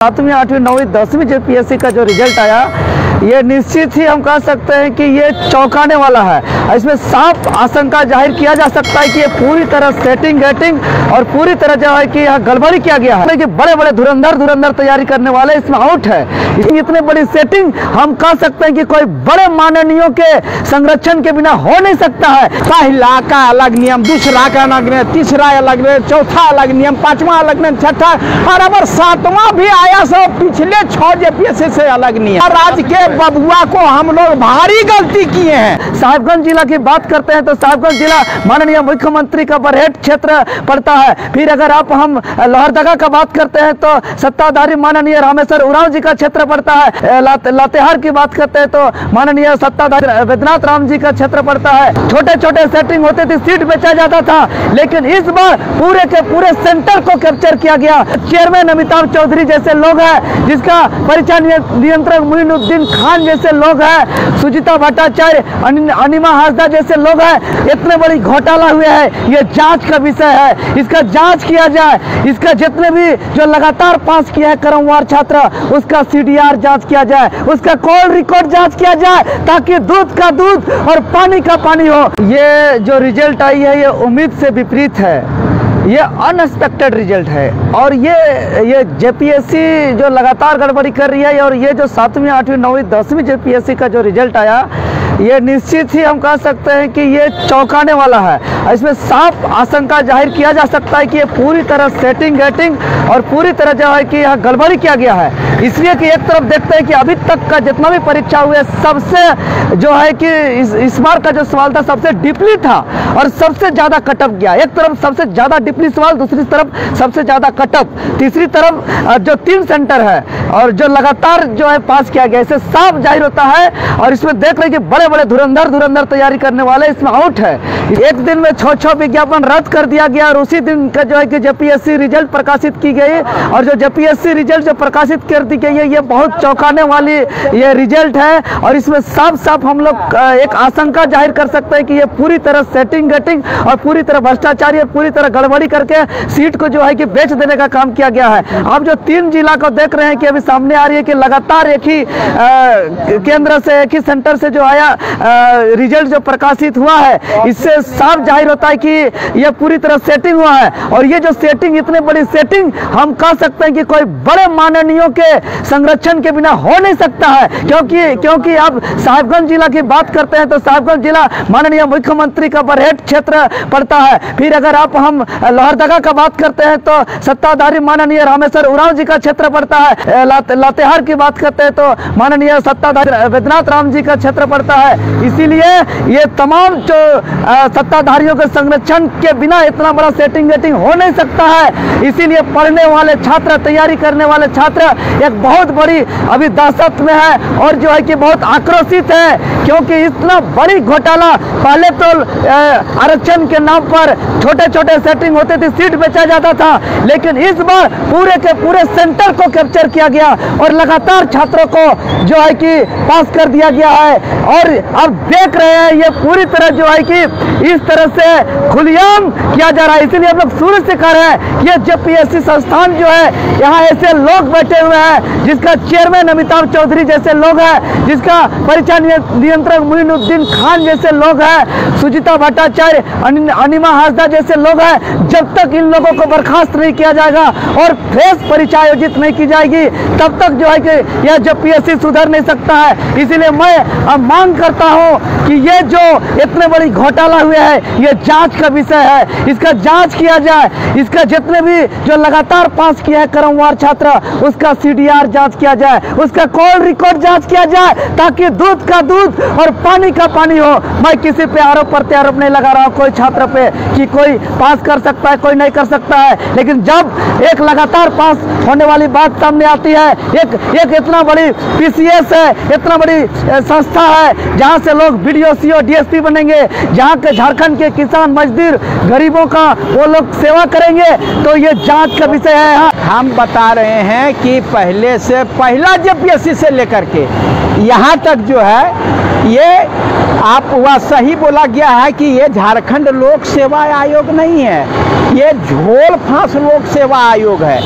सातवीं, आठवीं, नौवीं, 10वीं जेपीएससी का जो रिजल्ट आया, ये निश्चित ही हम कह सकते हैं कि ये चौंकाने वाला है। इसमें साफ आशंका जाहिर किया जा सकता है कि ये पूरी तरह सेटिंग गेटिंग और पूरी तरह जो है कि यहाँ गड़बड़ी किया गया है। कि बड़े बड़े धुरंधर तैयारी करने वाले इसमें आउट है। इतने बड़ी सेटिंग हम कह सकते हैं कि कोई बड़े माननीयों के संरक्षण के बिना हो नहीं सकता है। पहला का अलग नियम, दूसरा का अलग नियम, तीसरा अलग नियम, चौथा अलग नियम, पांचवा अलग नियम, छठा और अब सातवां भी आया। सब पिछले 6 जेपीएससी से अलग नियम। राज्य के बबुआ को हम लोग भारी गलती किए हैं। साहिबगंज जिला की बात करते हैं तो साहिबगंज जिला माननीय मुख्यमंत्री का बरहेट क्षेत्र पड़ता है। फिर अगर हम लोहरदगा का बात करते हैं तो सत्ताधारी माननीय रामेश्वर उरांव जी का क्षेत्र पड़ता है। लातेहार की बात करते हैं तो माननीय सत्ताधारी वैद्यनाथ राम जी का क्षेत्र पड़ता है। छोटे छोटे सेटिंग होते थे, सीट बेचा जाता था, लेकिन इस बार पूरे के पूरे सेंटर को कैप्चर किया गया। चेयरमैन अमिताभ चौधरी जैसे लोग हैं, जिसका परिचय नियंत्रक मोइनुद्दीन खान जैसे लोग हैं, सुजीता भट्टाचार्य, अनिमा हासदा जैसे लोग हैं। इतने बड़ी घोटाला हुए हैं, ये जांच का विषय है। इसका जांच किया जाए। इसका जितने भी जो लगातार पास किया है क्रमवार छात्र, उसका सीडीआर जांच किया जाए, उसका कॉल रिकॉर्ड जांच किया जाए, ताकि दूध का दूध और पानी का पानी हो। ये जो रिजल्ट आई है, ये उम्मीद से विपरीत है। ये अनएक्सपेक्टेड रिजल्ट है और ये जेपीएससी जो लगातार गड़बड़ी कर रही है, और ये जो 7वीं, 8वीं, 9वीं, 10वीं जेपीएससी का जो रिजल्ट आया, ये निश्चित ही हम कह सकते हैं कि ये चौंकाने वाला है। इसमें साफ आशंका जाहिर किया जा सकता है कि ये पूरी तरह सेटिंग गेटिंग और पूरी तरह जो है कि यहाँ गड़बड़ी किया गया है। इसलिए कि एक तरफ देखते हैं कि अभी तक का जितना भी परीक्षा हुए, सबसे जो है कि इस बार का जो सवाल था सबसे डीपली था और सबसे ज्यादा कटअप गया। एक तरफ सबसे ज्यादा डीपली सवाल, दूसरी तरफ सबसे ज्यादा कटअप, तीसरी तरफ जो 3 सेंटर है और जो लगातार जो है पास किया गया, इसे साफ जाहिर होता है। और इसमें देख रहे कि बड़े बड़े धुरंधर तैयारी करने वाले इसमें आउट है। एक दिन में 6 विज्ञापन रद्द कर दिया गया और उसी दिन का जो है कि जेपीएससी रिजल्ट प्रकाशित की गई। और जो जेपीएससी रिजल्ट जो प्रकाशित कर दी गई है, ये बहुत चौंकाने वाली ये रिजल्ट है। और इसमें साफ हम लोग एक आशंका जाहिर कर सकते हैं कि ये पूरी तरह सेटिंग गेटिंग और पूरी तरह भ्रष्टाचारी और पूरी तरह गड़बड़ी करके सीट को जो है कि बेच देने का काम किया गया है। आप जो 3 जिला को देख रहे हैं कि अभी सामने आ रही है कि लगातार एक ही केंद्र से, एक ही सेंटर से जो आया रिजल्ट जो प्रकाशित हुआ है, इससे साफ जाहिर होता है कि यह पूरी तरह सेटिंग हुआ है। और ये जो सेटिंग, इतनी बड़ी सेटिंग हम कह सकते हैं कि कोई बड़े माननीयों के संरक्षण के बिना हो नहीं सकता है। क्योंकि आप साहिबगंज जिला की बात करते हैं तो साहिबगंज जिला माननीय मुख्यमंत्री का बरहेट क्षेत्र पड़ता है। फिर अगर हम लोहरदगा का बात करते हैं तो सत्ताधारी माननीय रामेश्वर उरांव जी का क्षेत्र पड़ता है। लातेहार की बात करते हैं तो माननीय सत्ताधारी वैद्यनाथ राम जी का क्षेत्र पड़ता है। इसीलिए ये तमाम जो सत्ताधारियों के संरक्षण के बिना इतना बड़ा सेटिंग गेटिंग हो नहीं सकता है। इसीलिए पढ़ने वाले छात्र, तैयारी करने वाले छात्र एक बहुत बड़ी अभी दहशत में है और जो है कि बहुत आक्रोशित है। क्योंकि इतना बड़ी घोटाला, पहले तो आरक्षण के नाम पर छोटे छोटे सेटिंग होते थे, सीट बेचा जाता था, लेकिन इस बार पूरे के पूरे सेंटर को कैप्चर किया गया और लगातार छात्रों को जो है कि पास कर दिया गया है। और अब देख रहे हैं ये पूरी तरह जो है कि इस तरह से खुलेआम किया जा रहा है। इसलिए हम लोग शुरू से कह रहे हैं ये जेपीएससी संस्थान जो है, यहाँ ऐसे लोग बैठे हुए हैं, जिसका चेयरमैन अमिताभ चौधरी जैसे लोग हैं, जिसका परिचय नियंत्रक मोइनुद्दीन खान जैसे लोग हैं, सुजीता भट्टाचार्य, अनिमा हासदा जैसे लोग हैं। जब तक इन लोगों को बर्खास्त नहीं किया जाएगा और फ्रेश परीक्षा आयोजित नहीं की जाएगी, तब तक जो है कि यह जेपीएससी सुधर नहीं सकता है। इसीलिए मैं मांग करता हूं कि ये जो इतने बड़ी घोटाला हुए है, ये जांच का विषय है। इसका जांच किया जाए। इसका जितने भी जो लगातार पास किया है क्रमवार छात्र, उसका सीडीआर जांच किया जाए, उसका कॉल रिकॉर्ड जांच किया जाए, ताकि दूध का दूध और पानी का पानी हो। मैं किसी पे आरोप प्रत्यारोप नहीं लगा रहा हूं कोई छात्र पे कि कोई पास कर सकता है, कोई नहीं कर सकता है, लेकिन जब एक लगातार पास होने वाली बात सामने आती है, एक इतना बड़ी पीसीएस है, इतना बड़ी संस्था है, जहां से लोग बीडीओ, सीओ, डीएसपी बनेंगे, जहां के झारखंड के किसान, मजदूर, गरीबों का वो लोग सेवा करेंगे, तो ये जांच का विषय है। हम बता रहे हैं कि पहले से पहला जेपीएससी से लेकर के यहाँ तक जो है ये आप वह सही बोला गया है कि ये झारखंड लोक सेवा आयोग नहीं है, ये झोल फांस लोक सेवा आयोग है।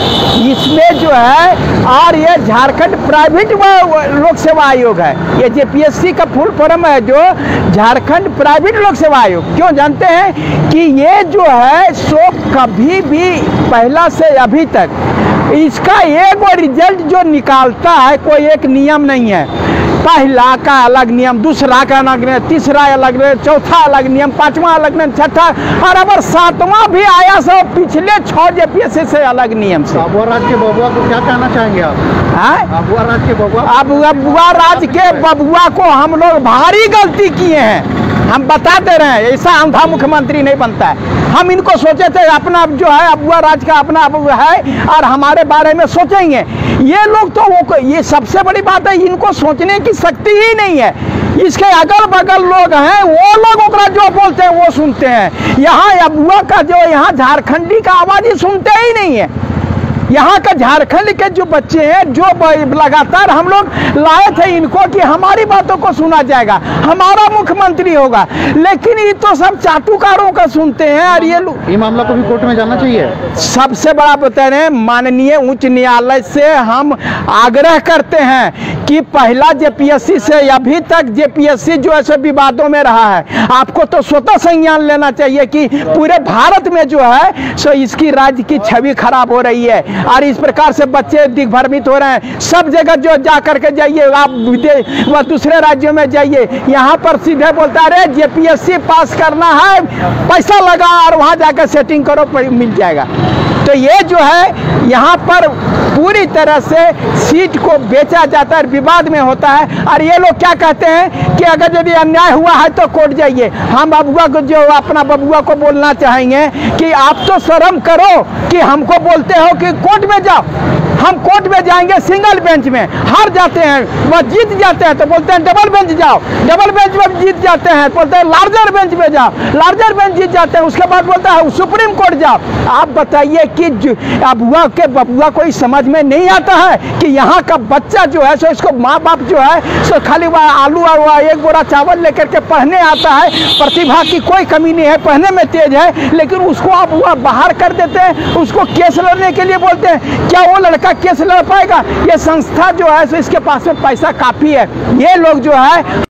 इसमें जो है और ये झारखंड प्राइवेट लोक सेवा आयोग है। ये जेपीएससी का फुल फॉर्म है जो झारखंड प्राइवेट लोक सेवा आयोग। क्यों जानते हैं कि ये जो है सो कभी भी पहला से अभी तक इसका एक रिजल्ट जो निकालता है कोई एक नियम नहीं है। पहला का अलग नियम, दूसरा का अलग नियम, तीसरा अलग नियम, चौथा अलग नियम, पांचवा अलग नियम, छठा और अगर सातवां भी आया सो पिछले 6 जेपीएससी से अलग नियम से। अबुआ राज के बबुआ को क्या कहना चाहेंगे आप? अबुआ राज के बबुआ, अबुआ राज के बबुआ को हम लोग भारी गलती किए हैं, हम बता दे रहे हैं। ऐसा अंधा मुख्यमंत्री नहीं बनता है। हम इनको सोचे थे अपना जो है अबुआ राज का अपना है और हमारे बारे में सोचेंगे। ये लोग तो वो, ये सबसे बड़ी बात है, इनको सोचने की शक्ति ही नहीं है। इसके अगल बगल लोग हैं, वो लोग ओकरा जो बोलते हैं वो सुनते हैं। यहाँ अबुआ का जो यहाँ झारखंडी का आवाज ही सुनते ही नहीं है। यहाँ का झारखंड के जो बच्चे हैं जो लगातार हम लोग लाए थे इनको कि हमारी बातों को सुना जाएगा, हमारा मुख्यमंत्री होगा, लेकिन ये तो सब चाटुकारों का सुनते हैं। और ये मामला को भी कोर्ट में जाना चाहिए। सबसे बड़ा बता रहे हैं, माननीय उच्च न्यायालय से हम आग्रह करते हैं कि पहला जेपीएससी से अभी तक जेपीएससी जो ऐसे विवादों में रहा है, आपको तो स्वतः संज्ञान लेना चाहिए कि पूरे भारत में जो है सो इसकी राज्य की छवि खराब हो रही है और इस प्रकार से बच्चे दिग्भ्रमित हो रहे हैं। सब जगह जो जा करके जाइए आप वह दूसरे राज्यों में जाइए, यहाँ पर सीधे बोलता है जेपीएससी पास करना है, पैसा लगा और वहाँ जाकर सेटिंग करो मिल जाएगा। तो ये जो है यहाँ पर पूरी तरह से सीट को बेचा जाता है, विवाद में होता है। और ये लोग क्या कहते हैं कि अगर यदि अन्याय हुआ है तो कोर्ट जाइए। हम बबुआ को जो अपना बबुआ को बोलना चाहेंगे कि आप तो शर्म करो कि हमको बोलते हो कि कोर्ट में जाओ। हम कोर्ट में जाएंगे सिंगल बेंच में, हार जाते हैं, वह जीत जाते हैं तो बोलते हैं डबल बेंच जाओ, डबल बेंच में जीत जाते हैं बोलते हैं लार्जर बेंच में जाओ, लार्जर बेंच जीत जाते हैं उसके बाद बोलता है सुप्रीम कोर्ट जाओ। आप बताइए कि अबुआ के बबुआ को समझ में नहीं आता है कि यहाँ का बच्चा जो है सो इसको माँ बाप जो है सो खाली वह आलू और एक बोरा चावल लेकर के पढ़ने आता है, प्रतिभा की कोई कमी नहीं है, पढ़ने में तेज है, लेकिन उसको आप वह बाहर कर देते हैं, उसको केस लड़ने के लिए बोलते हैं। क्या वो लड़का केस लड़ पाएगा? ये संस्था जो है सो इसके पास में पैसा काफी है। ये लोग जो है